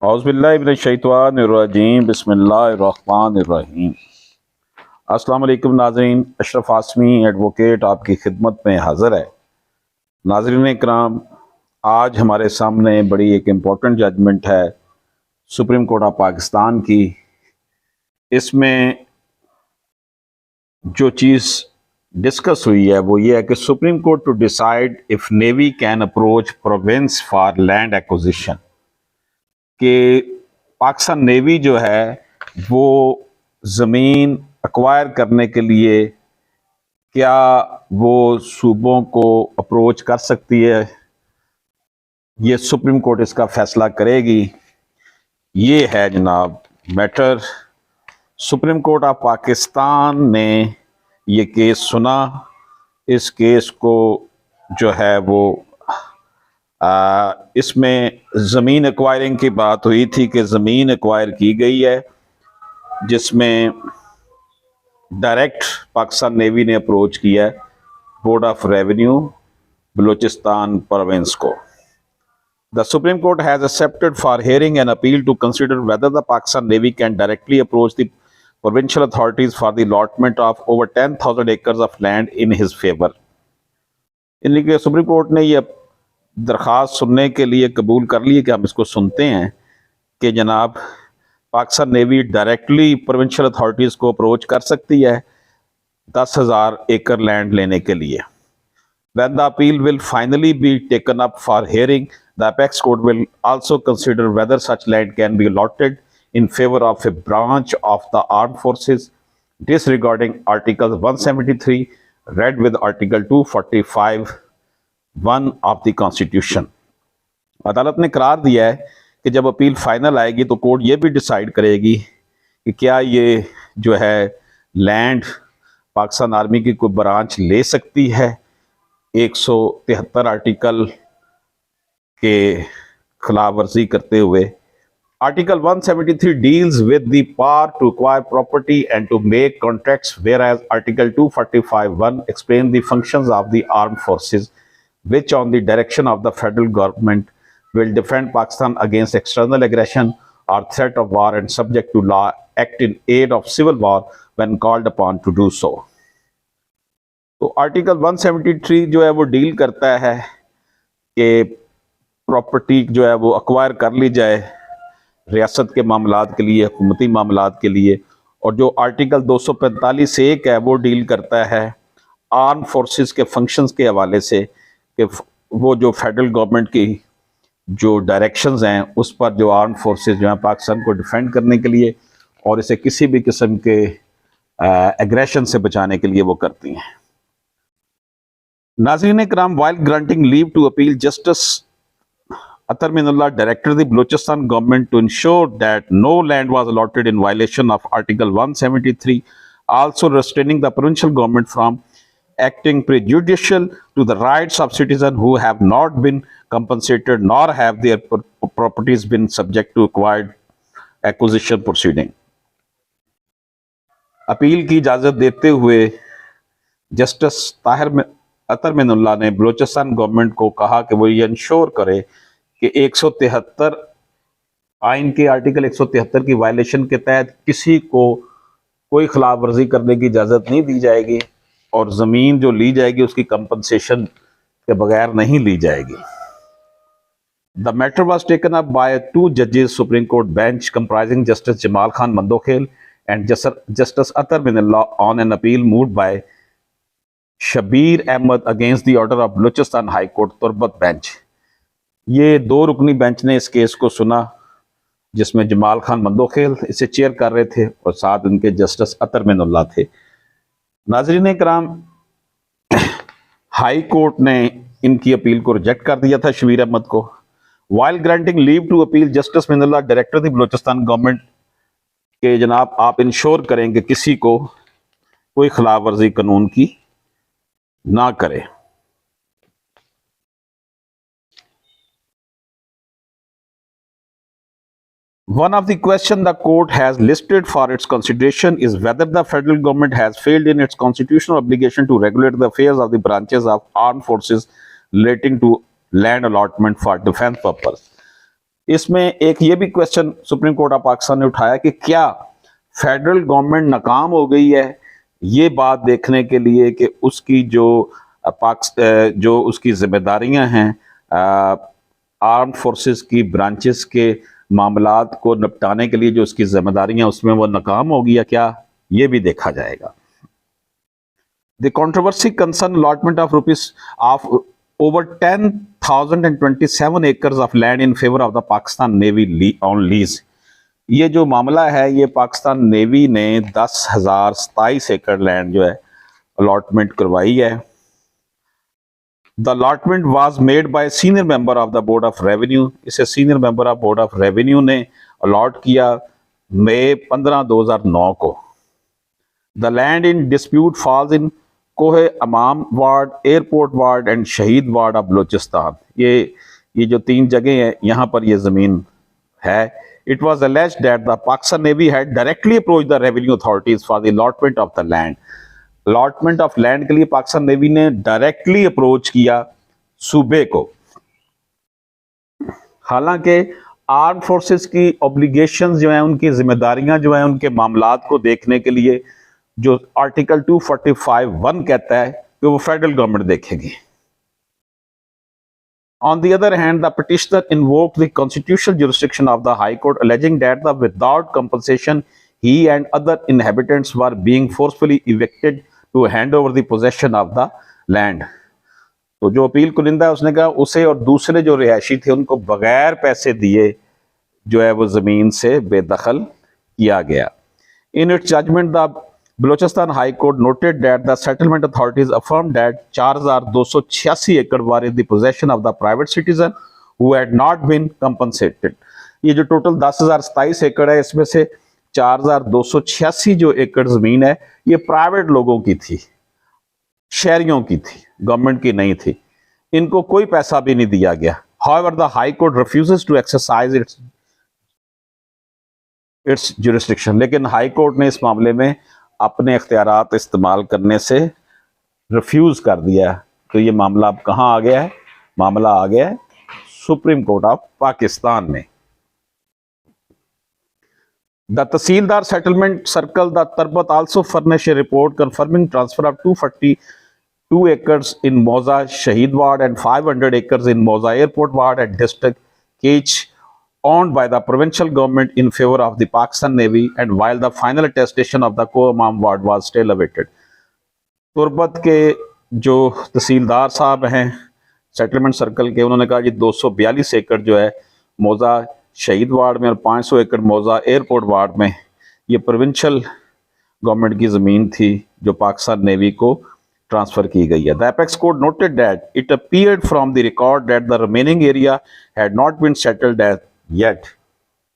औज़ुबिल्लाहिमिनश्शैतानिर्रजीम बिस्मिल्लाहिर्रहमानिर्रहीम। अस्सलाम वालेकुम नाज़रीन, अशरफ आसमी एडवोकेट आपकी खिदमत में हाज़िर है। नाज़रीन इकराम, आज हमारे सामने बड़ी एक इम्पॉर्टेंट जजमेंट है सुप्रीम कोर्ट ऑफ पाकिस्तान की। इसमें जो चीज़ डिस्कस हुई है वो ये है कि supreme court to decide if navy can approach province for land acquisition, कि पाकिस्तान नेवी जो है वो ज़मीन एक्वायर करने के लिए क्या वो सूबों को अप्रोच कर सकती है। ये सुप्रीम कोर्ट इसका फैसला करेगी। ये है जनाब matter. Supreme court of Pakistan ने ये केस सुना। इस केस को जो है वो इसमें ज़मीन एक्वायरिंग की बात हुई थी कि ज़मीन एक्वायर की गई है, जिसमें डायरेक्ट पाकिस्तान नेवी ने अप्रोच किया है board of revenue Balochistan province को। The supreme court has accepted for hearing an appeal to consider whether the Pakistan navy can directly approach the provincial authorities for the allotment of over 10,000 acres of land in his favour. इनके supreme court ने यह दरख्वास्त सुनने के लिए कबूल कर लिए कि हम इसको सुनते हैं कि जनाब Pakistan navy directly provincial authorities को अप्रोच कर सकती है 10,000 एकड़ लैंड लेने के लिए। When the appeal will finally be taken up for hearing, the apex court will also consider whether such land can be allotted in favor of a branch of the armed forces, disregarding Article 173 read with Article 245 1 of the constitution. अदालत ने करार दिया है कि जब appeal final आएगी तो court ये भी डिसाइड करेगी कि क्या ये जो है लैंड पाकिस्तान आर्मी की कोई ब्रांच ले सकती है 173 आर्टिकल के खिलाफ वर्जी करते हुए। Article 173 deals with the power to acquire property and to make contracts, where as article 245(1) explain the functions of the armed forces which on the direction of the federal government will defend Pakistan against external aggression or threat of war and subject to law, act in aid of civil war when called upon to do so। तो article 173 जो है वो deal करता है कि property जो है वो अक्वायर कर ली जाए रियासत के मामलात के लिए, हुकूमती मामलात के लिए। और जो आर्टिकल 245(1) है वो डील करता है आर्म फोर्सेस के फंक्शंस के हवाले से कि वो जो फेडरल गवर्नमेंट की जो डायरेक्शंस हैं उस पर जो आर्म फोर्सेस जो हैं पाकिस्तान को डिफेंड करने के लिए और इसे किसी भी किस्म के एग्रेशन से बचाने के लिए वो करती हैं। नाज़रीन इकराम, while granting leave to appeal justice Athar Minallah director the Balochistan government to ensure that no land was allotted in violation of article 173, also restraining the provincial government from acting prejudicial to the rights of citizens who have not been compensated nor have their properties been subject to acquired acquisition proceeding। Appeal की इजाज़त देते हुए justice Athar Minallah ने Balochistan government को कहा कि वो ये इंश्योर करे कि 173 आइन के आर्टिकल 173 की वायलेशन के तहत किसी को कोई खिलाफ वर्जी करने की इजाज़त नहीं दी जाएगी और ज़मीन जो ली जाएगी उसकी कंपनसेशन के बगैर नहीं ली जाएगी। The matter was taken up by 2 जजेस supreme court bench comprising justice Jamal Khan Mandokhel and justice Athar Minallah on an appeal moved by Shabbir Ahmed against the order of Balochistan high court Turbat bench. ये 2 रुकनी बेंच ने इस केस को सुना, जिसमें जमाल खान मंदोखेल इसे चेयर कर रहे थे और साथ उनके जस्टिस अतर मिनल्लाह थे। नाज़रीन इकराम, हाई कोर्ट ने इनकी अपील को रिजेक्ट कर दिया था शबीर अहमद को। While granting leave to appeal justice Minallah director the Balochistan government के जनाब आप इंश्योर करेंगे किसी को कोई खिलाफ वर्जी कानून की ना करे। One of the questions the court has listed for its consideration is whether the federal government has failed in its constitutional obligation to regulate the affairs of the branches of armed forces relating to land allotment for defense purpose. इसमें एक ये भी question supreme court of Pakistan ने उठाया कि क्या federal government नाकाम हो गई है ये बात देखने के लिए कि उसकी जो उसकी जिम्मेदारियां हैं आर्म फोर्सेस की ब्रांचेस के मामलात को निपटाने के लिए जो उसकी जिम्मेदारियां उसमें वो नाकाम हो गया क्या, ये भी देखा जाएगा। The controversy concern allotment of rupees of over 10,027 acres of land in favor of the Pakistan Navy on lease। ये जो मामला है ये पाकिस्तान नेवी ने 10,027 एकड़ लैंड जो है अलॉटमेंट करवाई है। The allotment was made by senior member of the board of revenue. इसे senior member of board of revenue ने अलॉट किया मई 15, 2009 को। The land in dispute falls in Kohe Imam ward, airport ward and Shaheed ward of Balochistan. ये जो 3 जगह हैं यहाँ पर ये ज़मीन है। It was alleged that the Pakistan navy had directly approach the revenue authorities for the allotment of the land. Allotment of land के लिए पाकिस्तान नेवी ने डायरेक्टली अप्रोच किया सूबे को। हालांकि आर्म फोर्सेस की ऑब्लिगेशंस जो हैं, उनकी जिम्मेदारियां जो हैं, उनके मामलात को देखने के लिए जो आर्टिकल 245(1) कहता है कि वो फेडरल गवर्नमेंट देखेगी। On the other hand, the petitioner invoked the constitutional jurisdiction of the High Court, alleging that without compensation, he and other inhabitants were being forcefully evicted to hand over the possession of the land। तो जो appeal कुनिंदा है उसने कहा उसे और दूसरे जो रिहायशी थे उनको बगैर पैसे दिए जो है वो जमीन से बेदखल किया गया। In its judgment, the Balochistan High Court noted that the settlement authorities affirmed that 4,286 एकड़ were in the possession of the private citizen who had not been compensated। ये जो टोटल 10,027 एकड़ है इसमें से 4,286 जो एकड़ जमीन है ये प्राइवेट लोगों की थी, शहरियों की थी, गवर्नमेंट की नहीं थी। इनको कोई पैसा भी नहीं दिया गया। However, the High Court refuses to exercise its jurisdiction। लेकिन हाई कोर्ट ने इस मामले में अपने इख्तियारात इस्तेमाल करने से रिफ्यूज कर दिया। तो ये मामला अब कहाँ आ गया है? मामला आ गया है सुप्रीम कोर्ट ऑफ पाकिस्तान में। The tehsildar settlement circle the Turbat also furnish a report confirming transfer of 242 acres in mauza Shaheed ward and 500 acres in mauza airport ward at district Kech owned by the provincial government in favor of the Pakistan Navy, and while the final attestation of the Ko-Imam ward was still awaited। Turbat के जो तहसीलदार साहब हैं settlement circle के, उन्होंने कहा कि 242 एकड़ जो है मौजा शहीद वार्ड में और 500 एकड़ मौजा एयरपोर्ट वार्ड में ये प्रोविंशियल गवर्नमेंट की ज़मीन थी जो पाकिस्तान नेवी को ट्रांसफ़र की गई है। The apex court noted that it appeared from the record that the remaining area had not been settled yet